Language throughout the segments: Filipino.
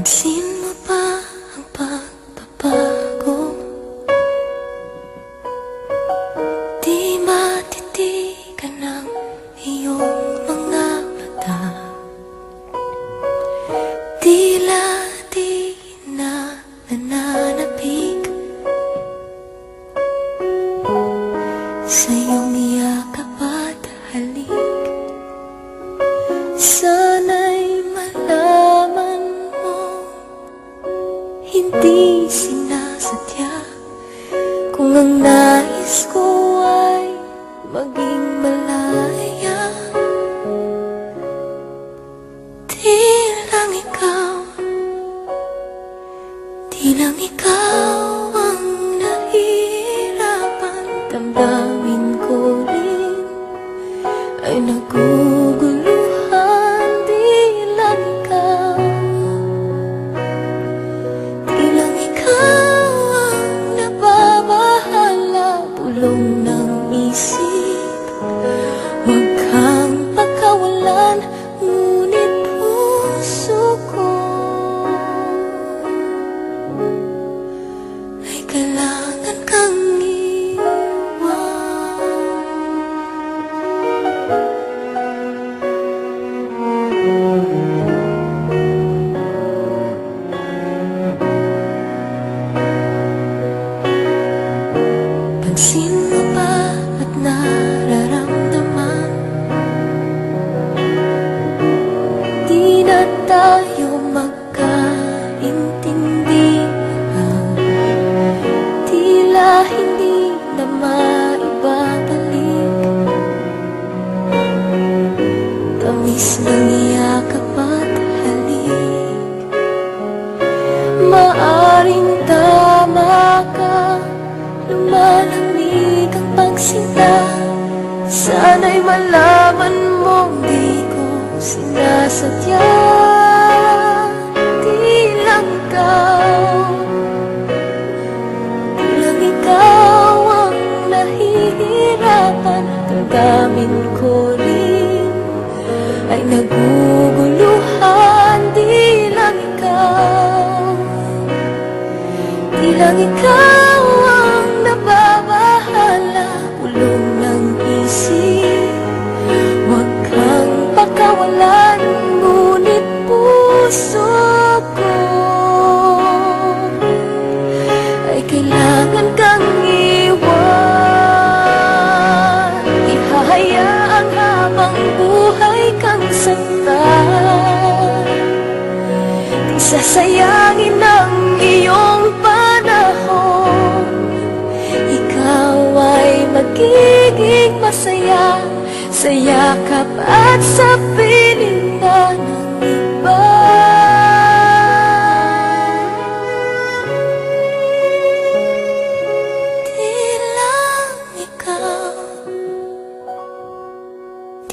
Pansin mo ba ang pagbabago? Di matitigan ng iyong mga mata. Tila di na nananapig sa iyong yakap at halik. Sana'y malaman mo, hindi sinasadya. Kung ang nais ko ay maging malaya, di lang ikaw ang nahihirapan. Damdamin ko rin ay naguguluhan. Di lang ikaw ang nababahala. Bulong ng isip, huwag kang pagkawalan. Ngunit puso ko ay kailangan kang iwan. Pansin mo ba at nararamdaman? Di na tayo magkaintindihan. Tila hindi na maibabalik tamis ng yakap at halik. Maaring tama ka, lumalamig ang pagsinta. Sana'y malaman mong di ko sinasadya. Di lang ikaw ang nahihirapan. Damdamin ko rin ay naguguluhan. Di lang ikaw ang nababahala. Bulong ng isip, huwag kang pakawalan. Ngunit puso ko ay kailangan kang iwan. Ihahayaang habang buhay kang saktan. Di sasayangin ang iyong panahon. Ikaw ay magiging masaya sa yakap at sa piling na ng iba.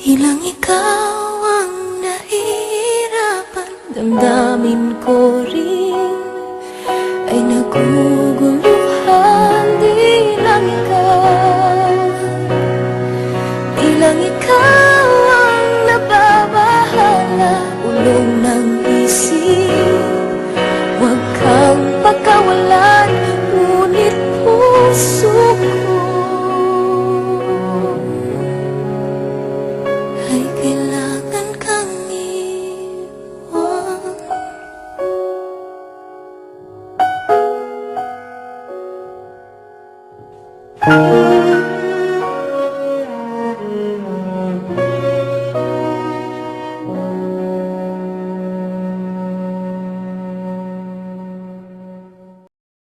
Di lang ikaw ang nahihirapan. Damdamin ko rin ay naguguluhan. Di lang ikaw ang nababahala. Ulong ng isip, huwag kang pagkawalan. Ngunit puso ko ay kailangan kang iwan.